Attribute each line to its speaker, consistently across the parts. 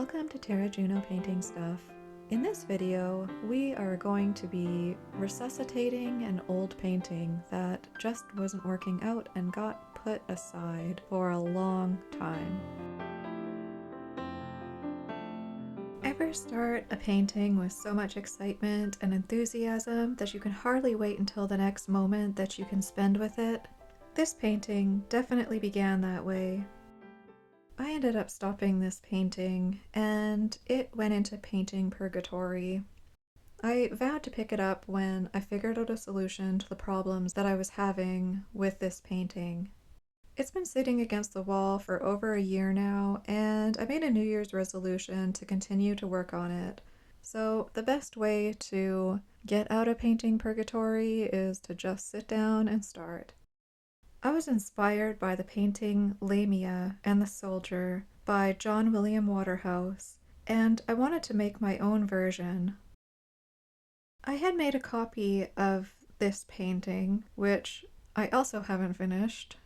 Speaker 1: Welcome to Terra Juno Painting Stuff. In this video, we are going to be resuscitating an old painting that just wasn't working out and got put aside for a long time. Ever start a painting with so much excitement and enthusiasm that you can hardly wait until the next moment that you can spend with it? This painting definitely began that way. I ended up stopping this painting, and it went into painting Purgatory. I vowed to pick it up when I figured out a solution to the problems that I was having with this painting. It's been sitting against the wall for over a year now, and I made a New Year's resolution to continue to work on it. So the best way to get out of painting Purgatory is to just sit down and start. I was inspired by the painting Lamia and the Soldier by John William Waterhouse, and I wanted to make my own version. I had made a copy of this painting, which I also haven't finished,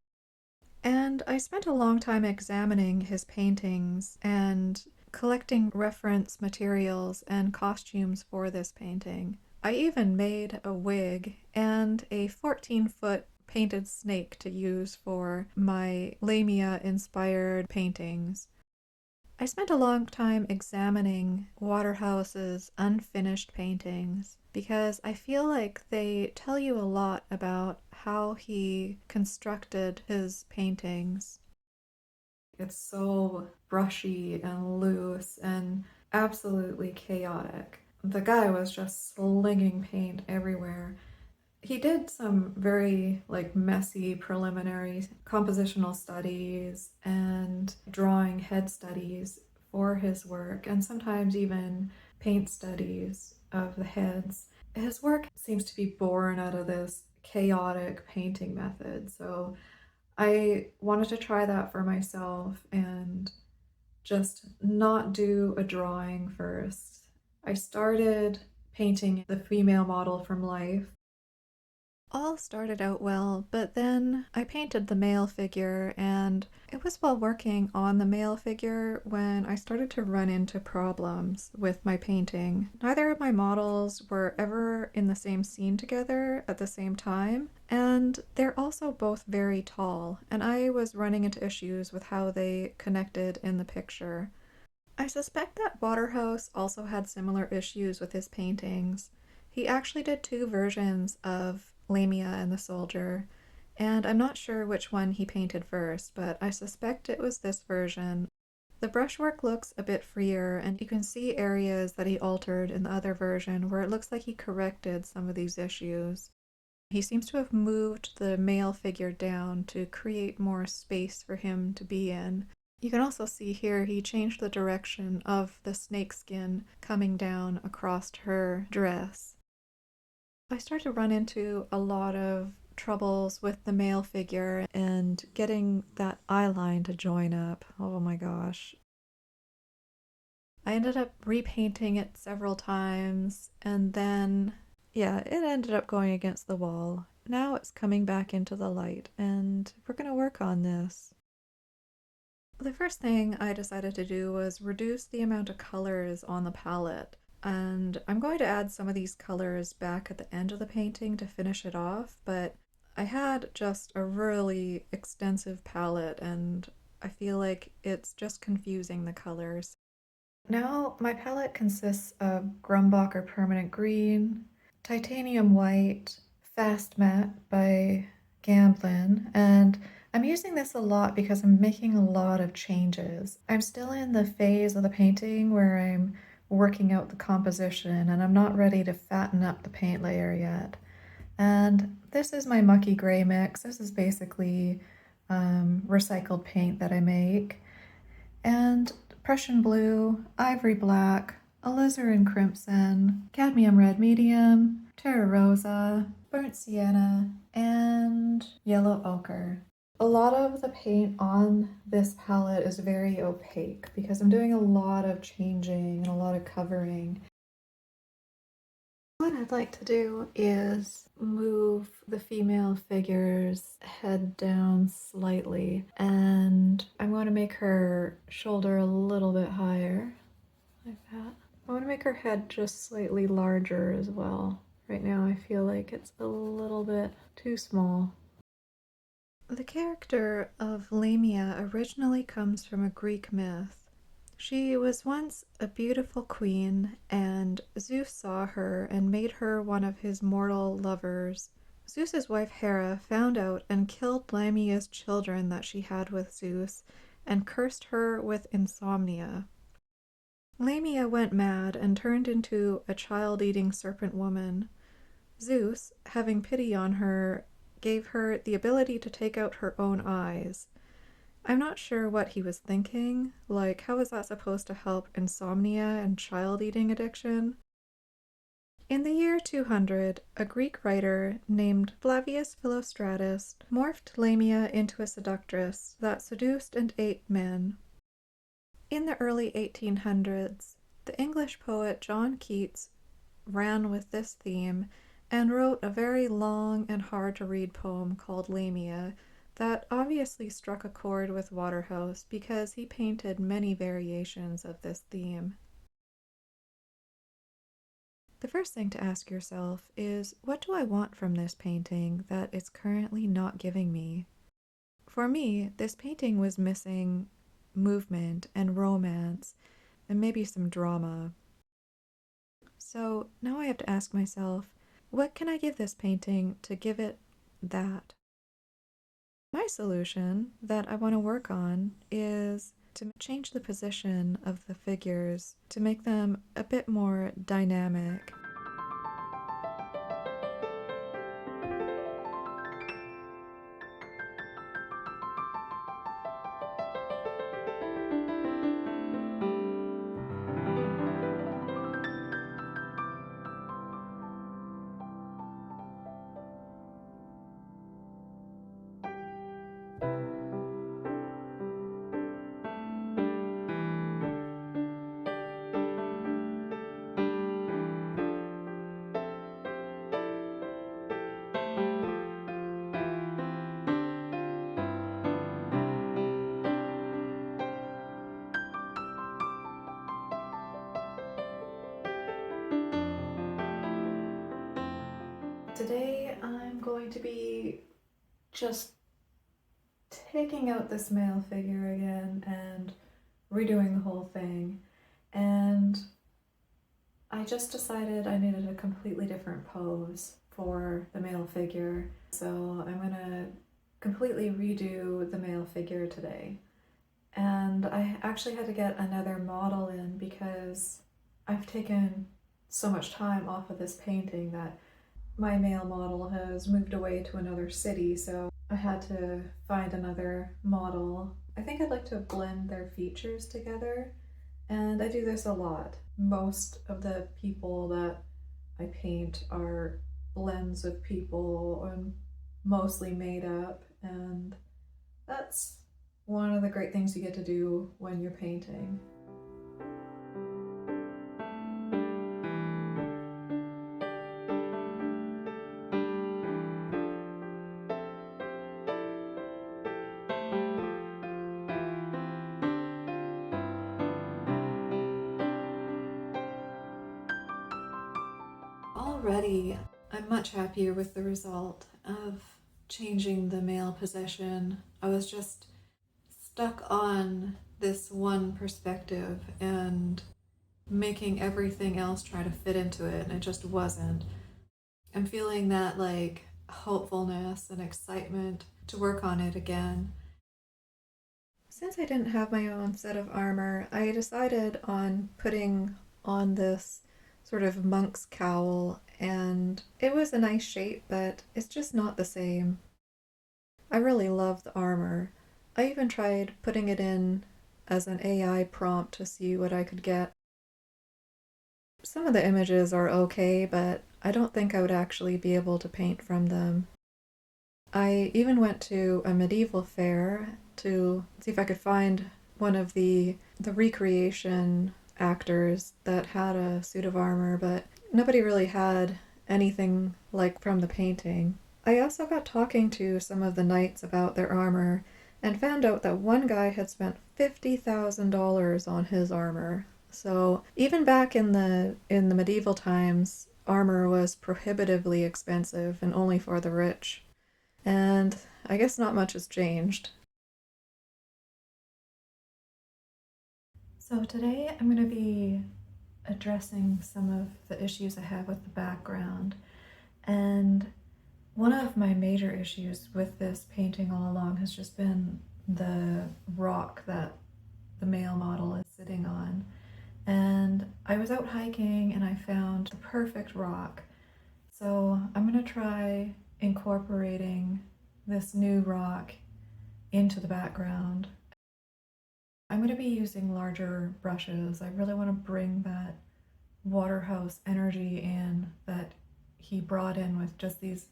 Speaker 1: and I spent a long time examining his paintings and collecting reference materials and costumes for this painting. I even made a wig and a 14-foot painted snake to use for my Lamia-inspired paintings. I spent a long time examining Waterhouse's unfinished paintings because I feel like they tell you a lot about how he constructed his paintings. It's so brushy and loose and absolutely chaotic. The guy was just slinging paint everywhere. He did some very messy preliminary compositional studies and drawing head studies for his work, and sometimes even paint studies of the heads. His work seems to be born out of this chaotic painting method, so I wanted to try that for myself and just not do a drawing first. I started painting the female model from life. All started out well, but then I painted the male figure, and it was while working on the male figure when I started to run into problems with my painting. Neither of my models were ever in the same scene together at the same time, and they're also both very tall, and I was running into issues with how they connected in the picture. I suspect that Waterhouse also had similar issues with his paintings. He actually did two versions of Lamia and the Soldier, and I'm not sure which one he painted first, but I suspect it was this version. The brushwork looks a bit freer, and you can see areas that he altered in the other version where it looks like he corrected some of these issues. He seems to have moved the male figure down to create more space for him to be in. You can also see here he changed the direction of the snakeskin coming down across her dress. I started to run into a lot of troubles with the male figure and getting that eye line to join up. Oh my gosh. I ended up repainting it several times, and then, yeah, it ended up going against the wall. Now it's coming back into the light, and we're gonna work on this. The first thing I decided to do was reduce the amount of colors on the palette. And I'm going to add some of these colors back at the end of the painting to finish it off, but I had just a really extensive palette and I feel like it's just confusing the colors. Now my palette consists of Grumbacher Permanent Green, Titanium White, Fast Matte by Gamblin, and I'm using this a lot because I'm making a lot of changes. I'm still in the phase of the painting where I'm working out the composition and I'm not ready to fatten up the paint layer yet. And this is my mucky gray mix. This is basically recycled paint that I make. And Prussian blue, ivory black, alizarin crimson, cadmium red medium, terra rosa, burnt sienna, and yellow ochre. A lot of the paint on this palette is very opaque because I'm doing a lot of changing and a lot of covering. What I'd like to do is move the female figure's head down slightly, and I'm going to make her shoulder a little bit higher. like that. I want to make her head just slightly larger as well. Right now I feel like it's a little bit too small. The character of Lamia originally comes from a Greek myth. She was once a beautiful queen, and Zeus saw her and made her one of his mortal lovers. Zeus's wife Hera found out and killed Lamia's children that she had with Zeus and cursed her with insomnia. Lamia went mad and turned into a child-eating serpent woman. Zeus, having pity on her, gave her the ability to take out her own eyes. I'm not sure what he was thinking, like how is that supposed to help insomnia and child-eating addiction? In the year 200, a Greek writer named Flavius Philostratus morphed Lamia into a seductress that seduced and ate men. In the early 1800s, the English poet John Keats ran with this theme and wrote a very long and hard-to-read poem called Lamia that obviously struck a chord with Waterhouse because he painted many variations of this theme. The first thing to ask yourself is, what do I want from this painting that it's currently not giving me? For me, this painting was missing movement and romance and maybe some drama. So now I have to ask myself, what can I give this painting to give it that? My solution that I want to work on is to change the position of the figures to make them a bit more dynamic. Today I'm going to be just taking out this male figure again and redoing the whole thing. And I just decided I needed a completely different pose for the male figure. So I'm gonna completely redo the male figure today. And I actually had to get another model in because I've taken so much time off of this painting that my male model has moved away to another city, so I had to find another model. I think I'd like to blend their features together, and I do this a lot. Most of the people that I paint are blends of people and mostly made up, and that's one of the great things you get to do when you're painting. Already, I'm much happier with the result of changing the male position. I was just stuck on this one perspective and making everything else try to fit into it, and it just wasn't. I'm feeling that like hopefulness and excitement to work on it again. Since I didn't have my own set of armor, I decided on putting on this sort of monk's cowl, and it was a nice shape, but it's just not the same. I really love the armor. I even tried putting it in as an AI prompt to see what I could get. Some of the images are okay, but I don't think I would actually be able to paint from them. I even went to a medieval fair to see if I could find one of the recreation actors that had a suit of armor, but nobody really had anything like from the painting. I also got talking to some of the knights about their armor and found out that one guy had spent $50,000 on his armor. So even back in the medieval times, armor was prohibitively expensive and only for the rich. And I guess not much has changed. So today I'm going to be addressing some of the issues I have with the background. And one of my major issues with this painting all along has just been the rock that the male model is sitting on. And I was out hiking and I found the perfect rock. So I'm going to try incorporating this new rock into the background. I'm going to be using larger brushes. I really want to bring that Waterhouse energy in that he brought in with just these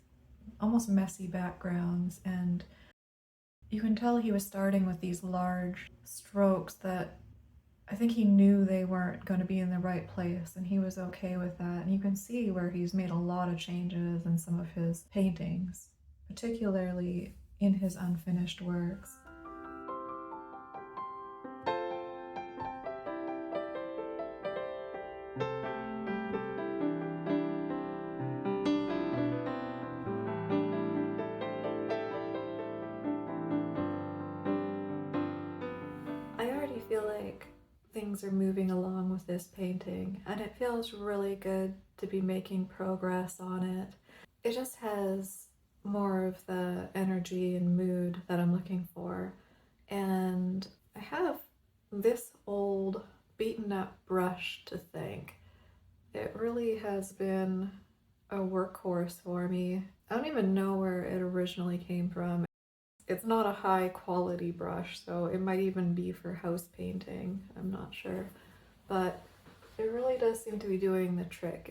Speaker 1: almost messy backgrounds. And you can tell he was starting with these large strokes that I think he knew they weren't going to be in the right place, and he was okay with that. And you can see where he's made a lot of changes in some of his paintings, particularly in his unfinished works. I already feel like things are moving along with this painting, and it feels really good to be making progress on it. It just has more of the energy and mood that I'm looking for. And I have this old beaten up brush to thank. It really has been a workhorse for me. I don't even know where it originally came from. It's not a high quality brush, so it might even be for house painting. I'm not sure. But it really does seem to be doing the trick.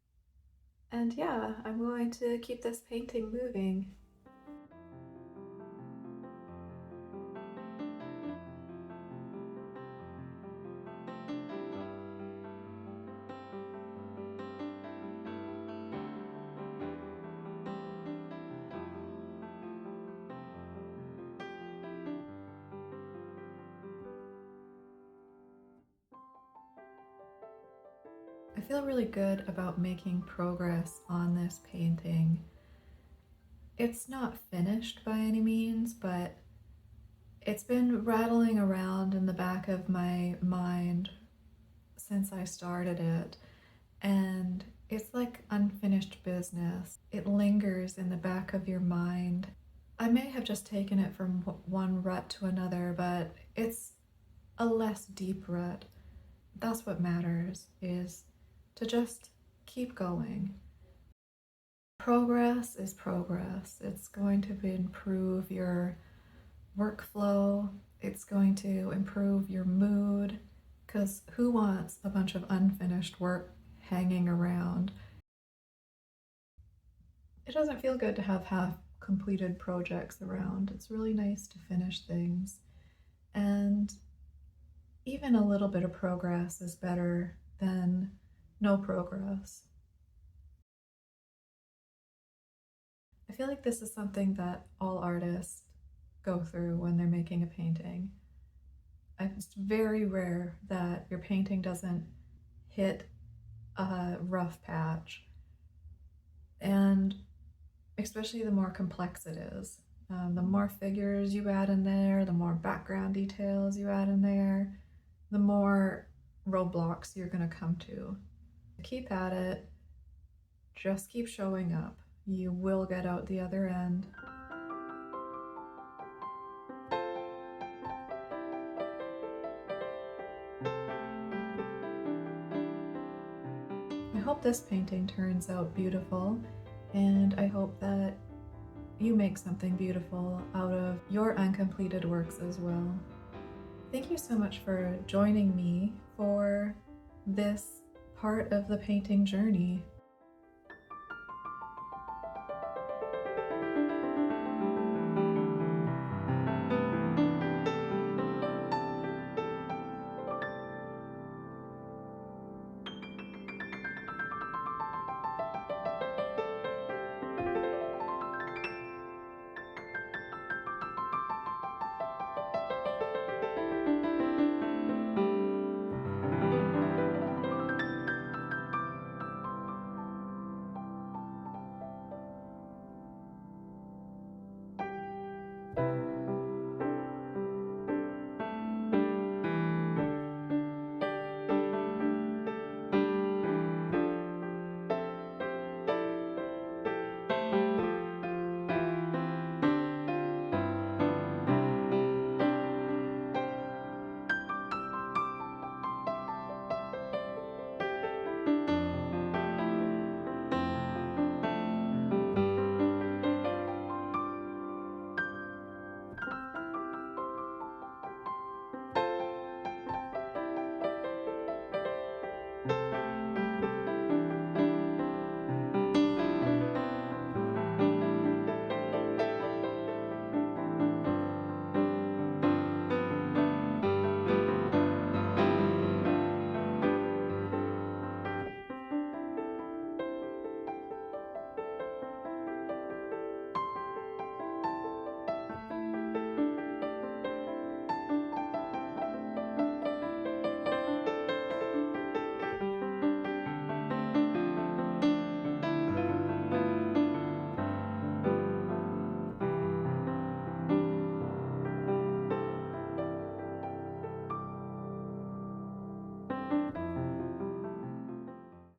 Speaker 1: And yeah, I'm going to keep this painting moving. I feel really good about making progress on this painting. It's not finished by any means, but it's been rattling around in the back of my mind since I started it, and it's like unfinished business. It lingers in the back of your mind. I may have just taken it from one rut to another, but it's a less deep rut. That's what matters, is to just keep going. Progress is progress. It's going to improve your workflow. It's going to improve your mood, because who wants a bunch of unfinished work hanging around? It doesn't feel good to have half completed projects around. It's really nice to finish things. And even a little bit of progress is better than no progress. I feel like this is something that all artists go through when they're making a painting. It's very rare that your painting doesn't hit a rough patch, and especially the more complex it is. The more figures you add in there, the more background details you add in there, the more roadblocks you're going to come to. Keep at it, just keep showing up. You will get out the other end. I hope this painting turns out beautiful, and I hope that you make something beautiful out of your uncompleted works as well. Thank you so much for joining me for this part of the painting journey.